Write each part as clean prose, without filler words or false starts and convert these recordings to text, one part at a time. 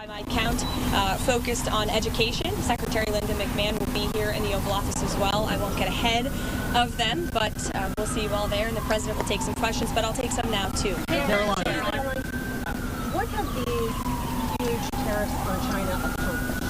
by my count, focused on education. Secretary Linda McMahon will be here in the Oval Office as well. I won't get ahead of them, but we'll see you all there, and the president will take some questions, but I'll take some now too. Karoline, what have these huge tariffs on China accomplished?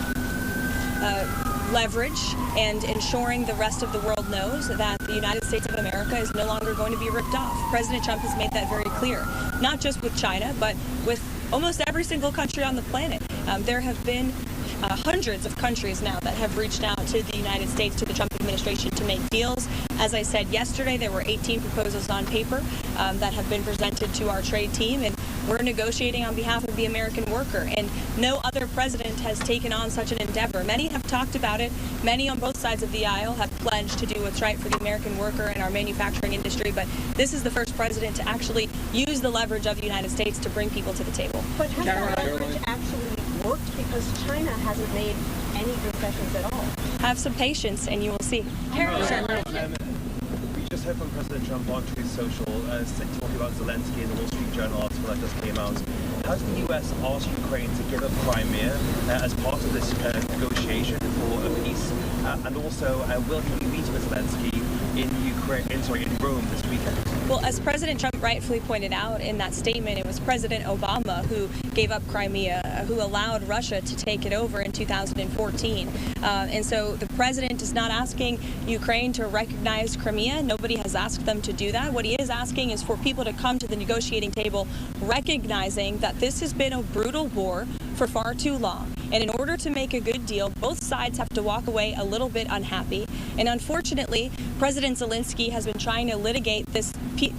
Leverage and ensuring the rest of the world knows that the United States of America is no longer going to be ripped off. President Trump has made that very clear, not just with China, but with almost every single country on the planet. There have been hundreds of countries now that have reached out to the United States, to the Trump administration, to make deals. As I said yesterday, there were 18 proposals on paper that have been presented to our trade team, and we're negotiating on behalf of the American worker, and no other president has taken on such an endeavor. Many have talked about it. Many on both sides of the aisle have pledged to do what's right for the American worker and our manufacturing industry, but this is the first president to actually use the leverage of the United States to bring people to the table. But has that leverage actually worked? Because China hasn't made any concessions at all. Have some patience and you will see. We just heard from President Trump on his social talking about Zelensky in the Wall Street Journal article that just came out. Has the U.S. asked Ukraine to give up Crimea as part of this negotiation for a peace? And also, will he meet with Zelensky in Rome this weekend? Well, as President Trump rightfully pointed out in that statement, it was President Obama who gave up Crimea, who allowed Russia to take it over in 2014. And so the president is not asking Ukraine to recognize Crimea. Nobody has asked them to do that. What he is asking is for people to come to the negotiating table recognizing that this has been a brutal war for far too long. And in order to make a good deal, both sides have to walk away a little bit unhappy. And unfortunately, President Zelensky has been trying to litigate this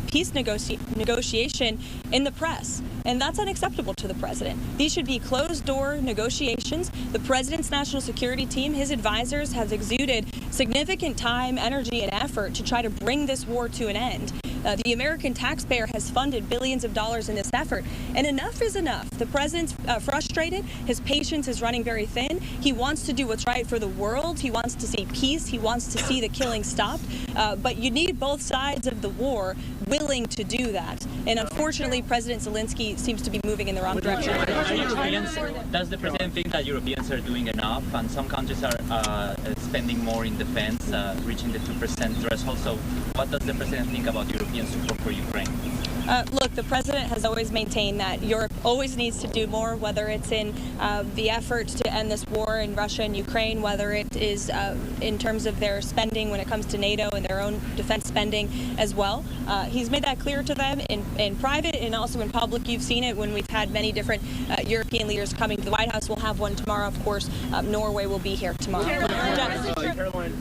peace negotiation in the press. And that's unacceptable to the president. These should be closed-door negotiations. The president's national security team, his advisors, have exuded significant time, energy, and effort to try to bring this war to an end. The American taxpayer has funded billions of dollars in this effort, and enough is enough. The president's frustrated. His patience is running very thin. He wants to do what's right for the world. He wants to see peace. He wants to see the killing stopped. But you need both sides of the war willing to do that. And unfortunately, President Zelensky seems to be moving in the wrong direction. Does the president think that Europeans are doing enough, and some countries are spending more in defense, reaching the 2% threshold? So what does the president think about European support for Ukraine? Look, the president has always maintained that Europe always needs to do more, whether it's in the effort to end this war in Russia and Ukraine, whether it is in terms of their spending when it comes to NATO and their own defense spending as well. He's made that clear to them in private and also in public. You've seen it when we've had many different European leaders coming to the White House. We'll have one tomorrow, of course. Norway will be here tomorrow. Karoline,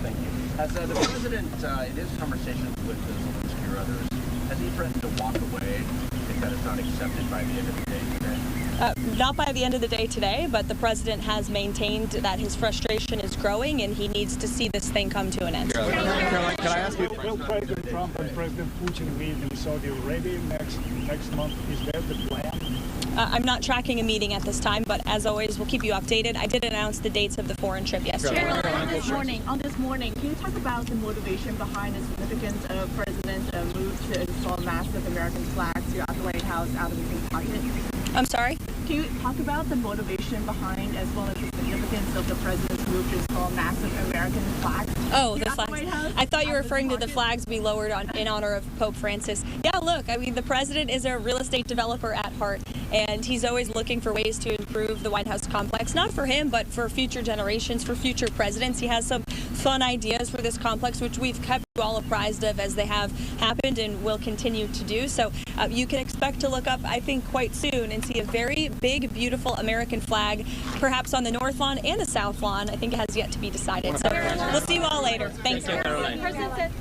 thank you. As the president, in his conversations with Zelensky or others, has he threatened to walk away if that is not accepted by the end of the day today? Not by the end of the day today, but the president has maintained that his frustration is growing and he needs to see this thing come to an end. Karoline, can I ask you? Will President Trump and President Putin meet in Saudi Arabia next month? Is that the plan? I'm not tracking a meeting at this time, but as always, we'll keep you updated. I did announce the dates of the foreign trip yesterday. On this morning, can you talk about the motivation behind the significance of President's move to install massive American flags throughout the White House out of the Pink Pocket? I'm sorry? Can you talk about the motivation behind, as well as the significance of the president's move to install massive American flags? Oh, the flags. I thought you were referring to the flags we lowered in honor of Pope Francis. Yeah, look, I mean, the president is a real estate developer at heart, and he's always looking for ways to improve the White House complex, not for him, but for future generations, for future presidents. He has some fun ideas for this complex, which we've kept you all apprised of as they have happened and will continue to do. So you can expect to look up, I think, quite soon and see a very big, beautiful American flag, perhaps on the North Lawn and the South Lawn. I think it has yet to be decided. So we'll see you all later. Thanks. Thank you, Karoline.